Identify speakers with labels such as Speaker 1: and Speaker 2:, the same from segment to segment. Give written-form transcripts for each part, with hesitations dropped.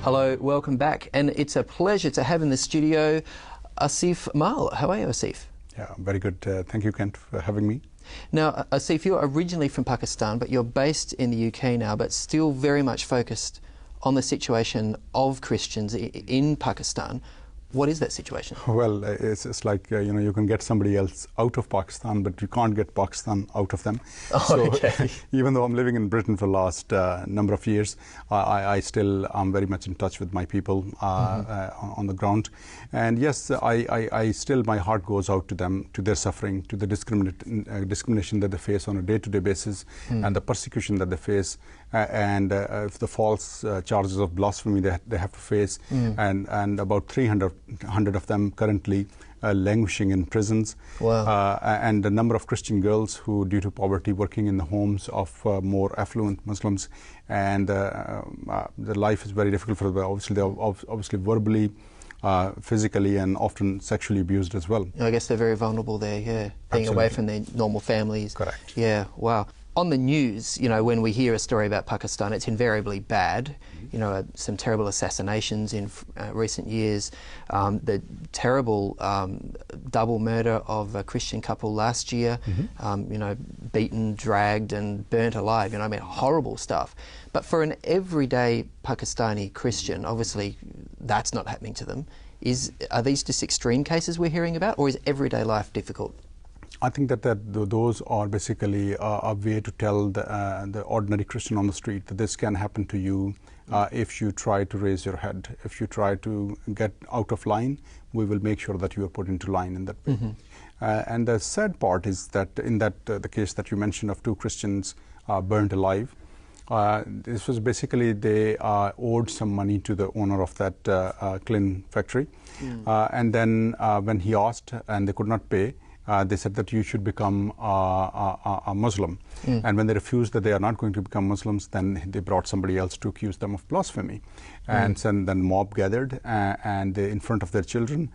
Speaker 1: Hello, welcome back, and it's a pleasure to have in the studio Asif Mall. How are you, Asif?
Speaker 2: Yeah, very good. Thank you, Kent, for having me.
Speaker 1: Now, Asif, you're originally from Pakistan, but you're based in the UK now, but still very much focused on the situation of Christians in Pakistan. What is that situation?
Speaker 2: Well, it's like, you can get somebody else out of Pakistan, but you can't get Pakistan out of them.
Speaker 1: Oh,
Speaker 2: so
Speaker 1: okay.
Speaker 2: Even though I'm living in Britain for the last number of years, I still am very much in touch with my people on the ground. And yes, I still, my heart goes out to them, to their suffering, to the discrimination that they face on a day-to-day basis, and the persecution that they face, and the false charges of blasphemy they have to face, and about 300 of them currently languishing in prisons.
Speaker 1: Wow.
Speaker 2: And the number of Christian girls who, due to poverty, working in the homes of more affluent Muslims, and the life is very difficult for them. Obviously, they're obviously verbally, physically, and often sexually abused as well.
Speaker 1: I guess they're very vulnerable there, yeah. Being away from their normal families.
Speaker 2: Correct.
Speaker 1: Yeah, wow. On the news, when we hear a story about Pakistan, it's invariably bad. Some terrible assassinations in recent years, the terrible double murder of a Christian couple last year, beaten, dragged and burnt alive, horrible stuff. But for an everyday Pakistani Christian, obviously that's not happening to them. Are these just extreme cases we're hearing about, or is everyday life difficult?
Speaker 2: I think that those are basically a way to tell the ordinary Christian on the street that this can happen to you if you try to raise your head. If you try to get out of line, we will make sure that you are put into line in that way. And the sad part is that in the case that you mentioned of two Christians burnt alive, this was basically they owed some money to the owner of that clean factory. And then when he asked and they could not pay, they said that you should become a Muslim. And when they refused that they are not going to become Muslims, then they brought somebody else to accuse them of blasphemy. And then mob gathered, and in front of their children,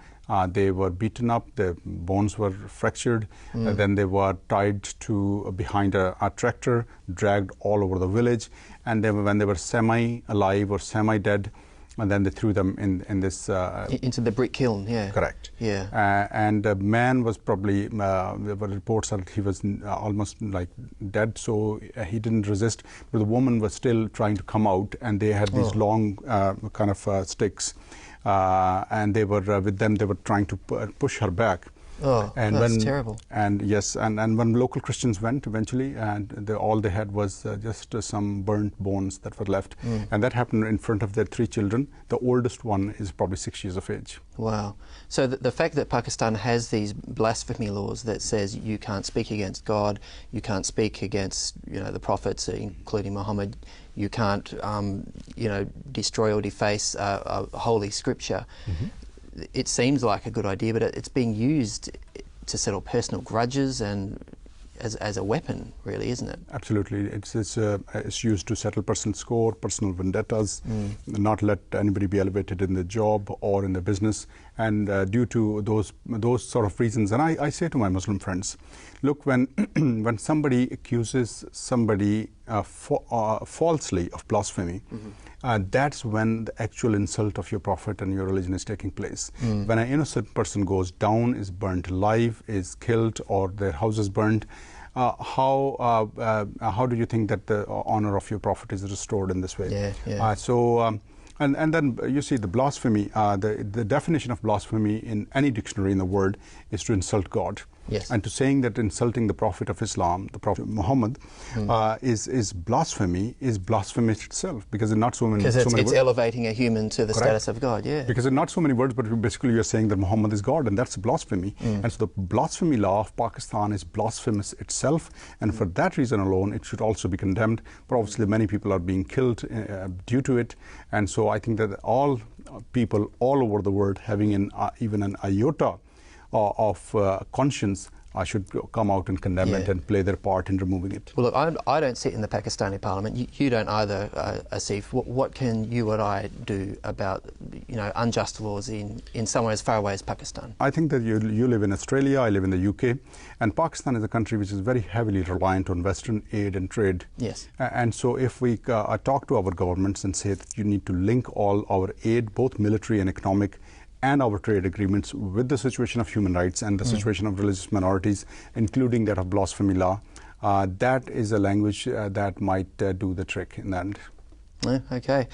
Speaker 2: they were beaten up, their bones were fractured, then they were tied to behind a tractor, dragged all over the village, and when they were semi-alive or semi-dead, and then they threw them in this...
Speaker 1: into the brick kiln, yeah.
Speaker 2: Correct.
Speaker 1: Yeah.
Speaker 2: And the man was probably, there were reports that he was almost like dead, so he didn't resist. But the woman was still trying to come out, and they had these long kind of sticks. And they were, with them, they were trying to push her back.
Speaker 1: Oh, and that's terrible.
Speaker 2: And yes, and when local Christians went eventually, and all they had was just some burnt bones that were left. And that happened in front of their 3 children. The oldest one is probably 6 years of age.
Speaker 1: Wow. So the fact that Pakistan has these blasphemy laws that says you can't speak against God, you can't speak against the prophets, including Muhammad, you can't destroy or deface a holy scripture. It seems like a good idea, but it's being used to settle personal grudges and as a weapon, really, isn't it?
Speaker 2: Absolutely. It's used to settle personal score, personal vendettas, not let anybody be elevated in their job or in their business. And due to those sort of reasons, and I say to my Muslim friends, look, when when somebody accuses somebody falsely of blasphemy, that's when the actual insult of your prophet and your religion is taking place. When an innocent person goes down, is burnt alive, is killed, or their house is burnt, how do you think that the honor of your prophet is restored in this way? And then you see the blasphemy, the definition of blasphemy in any dictionary in the world is to insult God.
Speaker 1: Yes.
Speaker 2: And to saying that insulting the Prophet of Islam, the Prophet Muhammad, is blasphemy, is blasphemy itself, because in not so many words.
Speaker 1: Because it's elevating a human to the status of God, yeah.
Speaker 2: Because in not so many words, but basically you're saying that Muhammad is God, and that's blasphemy. And so the blasphemy law of Pakistan is blasphemous itself, and for that reason alone, it should also be condemned. But obviously many people are being killed due to it, and so I think that all people all over the world having even an iota of conscience should come out and condemn it and play their part in removing it.
Speaker 1: Well, look, I don't sit in the Pakistani Parliament. You don't either, Asif. What can you and I do about, unjust laws in somewhere as far away as Pakistan?
Speaker 2: I think that you live in Australia, I live in the UK, and Pakistan is a country which is very heavily reliant on Western aid and trade.
Speaker 1: Yes.
Speaker 2: And so if we talk to our governments and say that you need to link all our aid, both military and economic, and our trade agreements with the situation of human rights and the situation of religious minorities, including that of blasphemy law, that is a language that might do the trick in the end.
Speaker 1: Okay.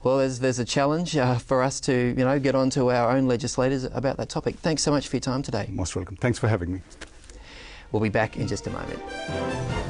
Speaker 1: Well, there's a challenge for us to, get on to our own legislators about that topic. Thanks so much for your time today.
Speaker 2: Most welcome. Thanks for having me.
Speaker 1: We'll be back in just a moment.